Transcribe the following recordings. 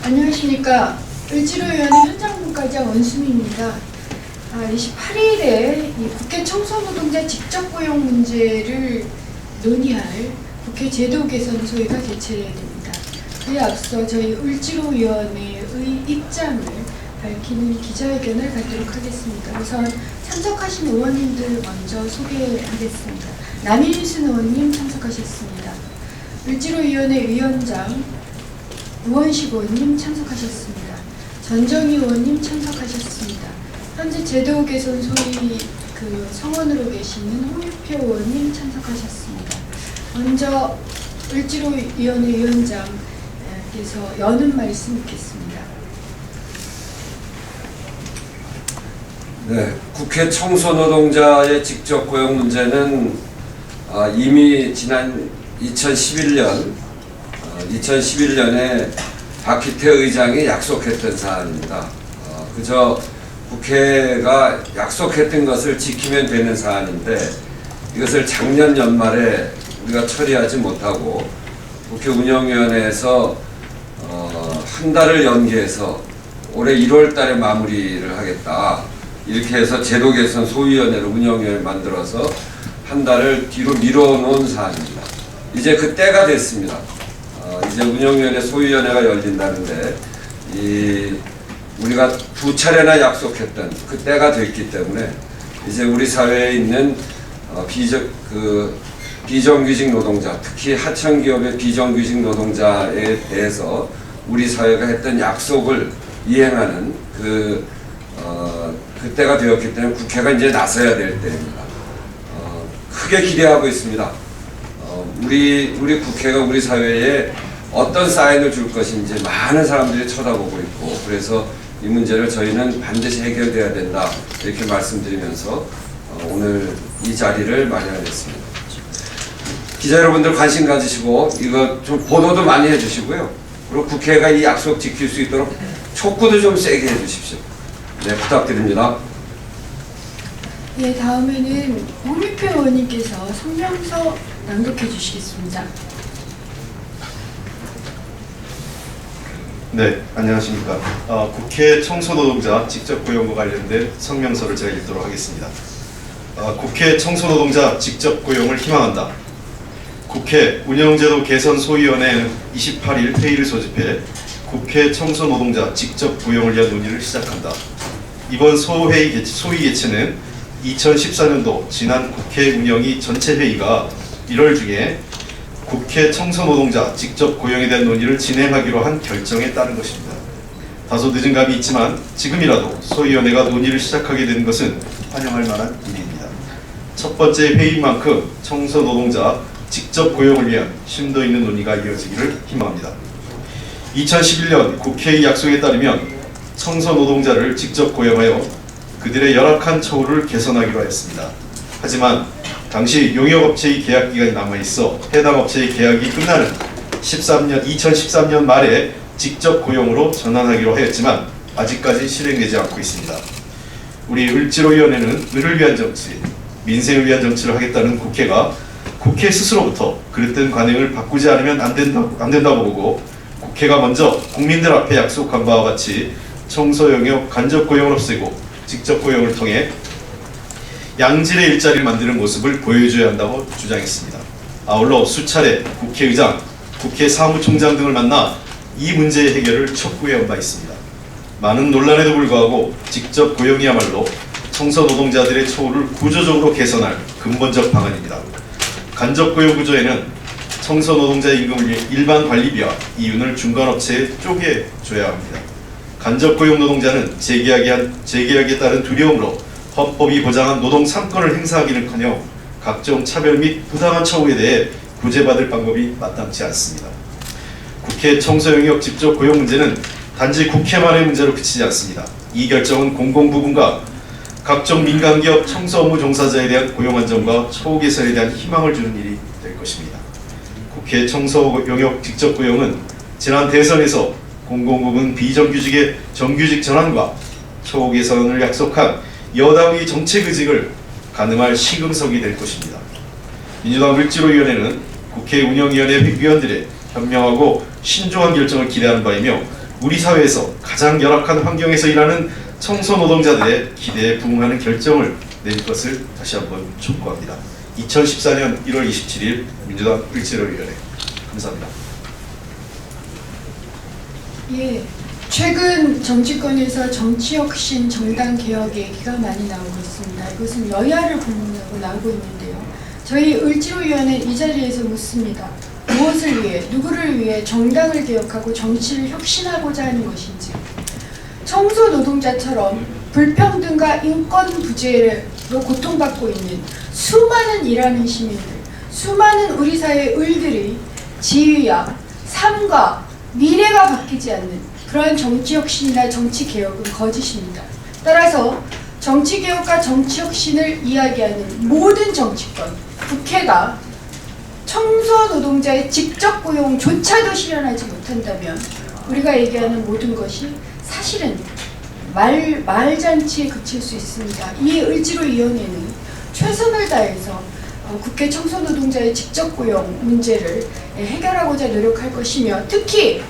안녕하십니까. 을지로위원회 현장분과장 원수미입니다. 28일에 이 국회 청소노동자 직접고용 문제를 논의할 국회 제도 개선 소위가 개최됩니다. 그에 앞서 저희 을지로위원회의 입장을 밝히는 기자회견을 갖도록 하겠습니다. 우선 참석하신 의원님들 먼저 소개하겠습니다. 남인순 의원님 참석하셨습니다. 을지로위원회 위원장 우원식 의원님 참석하셨습니다. 전정희 의원님 참석하셨습니다. 현재 제도 개선 소위 성원으로 계시는 홍유표 의원님 참석하셨습니다. 먼저 을지로위원회 위원장께서 여는 말씀 있겠습니다. 네, 국회 청소노동자의 직접고용 문제는 이미 지난 2011년에 박희태 의장이 약속했던 사안입니다. 그저 국회가 약속했던 것을 지키면 되는 사안인데 이것을 작년 연말에 우리가 처리하지 못하고 국회 운영위원회에서 한 달을 연기해서 올해 1월 달에 마무리를 하겠다. 이렇게 해서 제도개선 소위원회를 운영위원회를 만들어서 한 달을 뒤로 미뤄놓은 사안입니다. 이제 그 때가 됐습니다. 이제 운영위원회 소위원회가 열린다는데 우리가 2차례나 약속했던 그 때가 됐기 때문에 이제 우리 사회에 있는 비정규직 노동자, 특히 하청기업의 비정규직 노동자에 대해서 우리 사회가 했던 약속을 이행하는 그때가 되었기 때문에 국회가 이제 나서야 될 때입니다. 크게 기대하고 있습니다. 우리 국회가 우리 사회에 어떤 사인을 줄 것인지 많은 사람들이 쳐다보고 있고, 그래서 이 문제를 저희는 반드시 해결돼야 된다 이렇게 말씀드리면서 오늘 이 자리를 마련했습니다. 기자 여러분들 관심 가지시고 이거 좀 보도도 많이 해주시고요. 그리고 국회가 이 약속 지킬 수 있도록 촉구도 좀 세게 해주십시오. 네, 부탁드립니다. 네, 다음에는 홍유표 의원님께서 성명서 낭독해 주시겠습니다. 네, 안녕하십니까. 국회 청소노동자 직접고용과 관련된 성명서를 제가 읽도록 하겠습니다. 국회 청소노동자 직접고용을 희망한다. 국회 운영제도 개선 소위원회는 28일 회의를 소집해 국회 청소노동자 직접고용을 위한 논의를 시작한다. 이번 소위 개최는 2014년도 지난 국회 운영위 전체 회의가 1월 중에 국회 청소노동자 직접고용에 대한 논의를 진행하기로 한 결정에 따른 것입니다. 다소 늦은 감이 있지만 지금이라도 소위원회가 논의를 시작하게 된 것은 환영할 만한 일입니다. 첫 번째 회의인 만큼 청소노동자 직접고용을 위한 심도 있는 논의가 이어지기를 희망합니다. 2011년 국회의 약속에 따르면 청소노동자를 직접 고용하여 그들의 열악한 처우를 개선하기로 했습니다. 하지만 당시 용역업체의 계약기간이 남아있어 해당 업체의 계약이 끝나는 2013년 말에 직접 고용으로 전환하기로 하였지만 아직까지 실행되지 않고 있습니다. 우리 을지로위원회는 을을 위한 정치, 민생을 위한 정치를 하겠다는 국회가 국회 스스로부터 그릇된 관행을 바꾸지 않으면 안 된다고 보고 국회가 먼저 국민들 앞에 약속한 바와 같이 청소 영역 간접 고용을 없애고 직접 고용을 통해 양질의 일자리를 만드는 모습을 보여줘야 한다고 주장했습니다. 아울러 수차례 국회의장, 국회 사무총장 등을 만나 이 문제의 해결을 촉구해온 바 있습니다. 많은 논란에도 불구하고 직접 고용이야말로 청소 노동자들의 처우를 구조적으로 개선할 근본적 방안입니다. 간접 고용 구조에는 청소 노동자 임금을 위해 일반 관리비와 이윤을 중간업체에 쪼개줘야 합니다. 간접 고용 노동자는 재계약에 따른 두려움으로 헌법이 보장한 노동 3권을 행사하기는커녕 각종 차별 및 부당한 처우에 대해 구제받을 방법이 마땅치 않습니다. 국회 청소 영역 직접 고용 문제는 단지 국회만의 문제로 그치지 않습니다. 이 결정은 공공부문과 각종 민간기업 청소 업무 종사자에 대한 고용 안정과 처우 개선에 대한 희망을 주는 일이 될 것입니다. 국회 청소 영역 직접 고용은 지난 대선에서 공공부문 비정규직의 정규직 전환과 처우 개선을 약속한 여당의 정책 의지를 가늠할 시금석이 될 것입니다. 민주당 을지로위원회는 국회 운영위원회 위원들의 현명하고 신중한 결정을 기대하는 바이며 우리 사회에서 가장 열악한 환경에서 일하는 청소 노동자들의 기대에 부응하는 결정을 낼 것을 다시 한번 촉구합니다. 2014년 1월 27일 민주당 을지로위원회. 감사합니다. 예, 최근 정치권에서 정치혁신, 정당개혁 얘기가 많이 나오고 있습니다. 이것은 여야를 불문하고 나오고 있는데요. 저희 을지로위원회 이 자리에서 묻습니다. 무엇을 위해, 누구를 위해 정당을 개혁하고 정치를 혁신하고자 하는 것인지. 청소 노동자처럼 불평등과 인권 부재로 고통받고 있는 수많은 일하는 시민들, 수많은 우리 사회의 을들이 지위와 삶과 미래가 바뀌지 않는 그러한 정치혁신이나 정치개혁은 거짓입니다. 따라서 정치개혁과 정치혁신을 이야기하는 모든 정치권, 국회가 청소 노동자의 직접 고용조차도 실현하지 못한다면 우리가 얘기하는 모든 것이 사실은 말잔치에 그칠 수 있습니다. 이 을지로위원회는 최선을 다해서 국회 청소 노동자의 직접 고용 문제를 해결하고자 노력할 것이며, 특히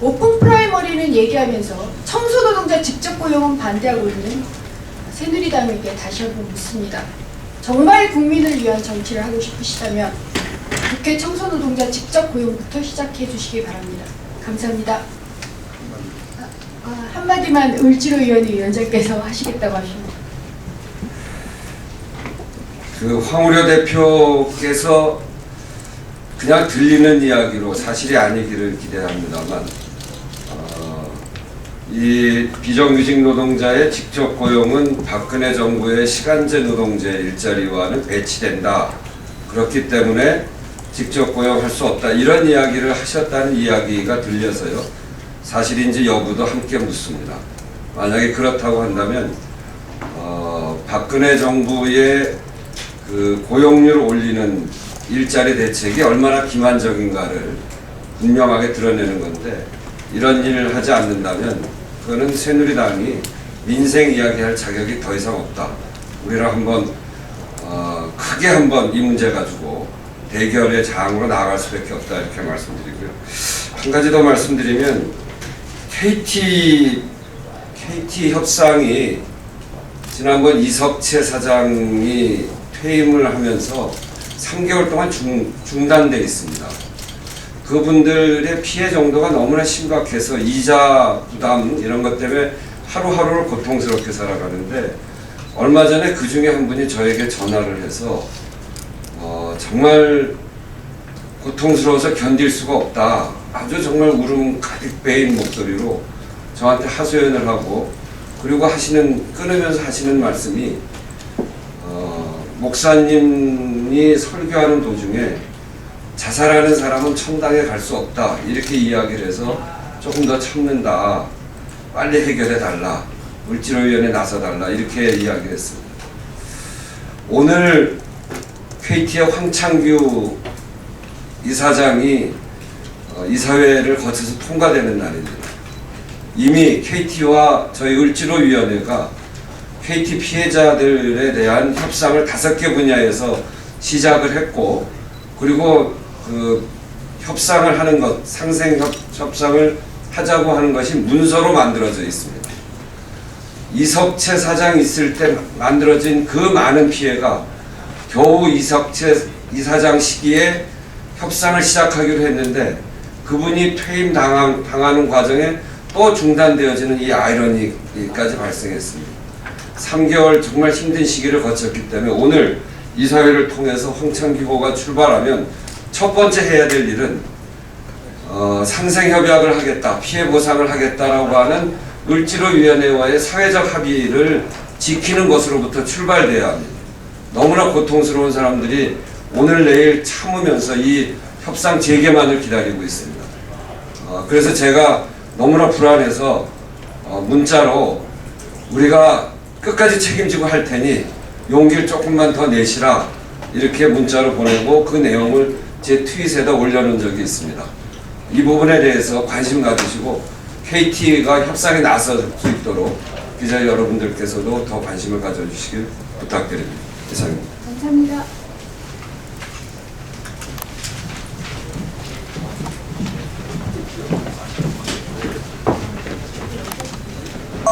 오픈 프라이머리는 얘기하면서 청소 노동자 직접 고용은 반대하고 있는 새누리당에게 다시 한번 묻습니다. 정말 국민을 위한 정치를 하고 싶으시다면 국회 청소 노동자 직접 고용부터 시작해 주시기 바랍니다. 감사합니다. 한마디만 을지로위원회 위원장께서 하시겠다고 하십니다. 그 황우려 대표께서 그냥 들리는 이야기로 사실이 아니기를 기대합니다만, 이 비정규직 노동자의 직접 고용은 박근혜 정부의 시간제 노동제 일자리와는 배치된다. 그렇기 때문에 직접 고용할 수 없다. 이런 이야기를 하셨다는 이야기가 들려서요. 사실인지 여부도 함께 묻습니다. 만약에 그렇다고 한다면 박근혜 정부의 그 고용률을 올리는 일자리 대책이 얼마나 기만적인가를 분명하게 드러내는 건데, 이런 일을 하지 않는다면 그거는 새누리당이 민생 이야기할 자격이 더 이상 없다. 우리랑 한번 크게 한번 이 문제 가지고 대결의 장으로 나아갈 수밖에 없다, 이렇게 말씀드리고요. 한 가지 더 말씀드리면, KT 협상이 지난번 이석채 사장이 퇴임을 하면서 3개월 동안 중단돼 있습니다. 그분들의 피해 정도가 너무나 심각해서 이자 부담 이런 것 때문에 하루하루를 고통스럽게 살아가는데, 얼마 전에 그 중에 한 분이 저에게 전화를 해서 정말 고통스러워서 견딜 수가 없다. 아주 정말 울음 가득 베인 목소리로 저한테 하소연을 하고, 그리고 끊으면서 하시는 말씀이 목사님이 설교하는 도중에 자살하는 사람은 천당에 갈 수 없다, 이렇게 이야기를 해서 조금 더 참는다, 빨리 해결해 달라, 을지로위원회 나서 달라, 이렇게 이야기를 했습니다. 오늘 KT의 황창규 이사장이 이사회를 거쳐서 통과되는 날입니다. 이미 KT와 저희 을지로위원회가 KT 피해자들에 대한 협상을 5개 분야에서 시작을 했고, 그리고 그 협상을 하는 것, 상생 협상을 하자고 하는 것이 문서로 만들어져 있습니다. 이석채 사장 있을 때 만들어진 그 많은 피해가 겨우 이석채 이사장 시기에 협상을 시작하기로 했는데, 그분이 퇴임 당하는 과정에 또 중단되어지는 이 아이러니까지 발생했습니다. 3개월 정말 힘든 시기를 거쳤기 때문에 오늘 이사회를 통해서 황창기호가 출발하면 첫 번째 해야 될 일은 상생협약을 하겠다, 피해 보상을 하겠다라고 하는 을지로위원회와의 사회적 합의를 지키는 것으로부터 출발돼야 합니다. 너무나 고통스러운 사람들이 오늘 내일 참으면서 이 협상 재개만을 기다리고 있습니다. 그래서 제가 너무나 불안해서 문자로 우리가 끝까지 책임지고 할 테니 용기를 조금만 더 내시라, 이렇게 문자로 보내고 그 내용을 제 트윗에다 올려놓은 적이 있습니다. 이 부분에 대해서 관심 가지시고 KT가 협상에 나설 수 있도록 기자 여러분들께서도 더 관심을 가져주시길 부탁드립니다. 이상입니다. 감사합니다.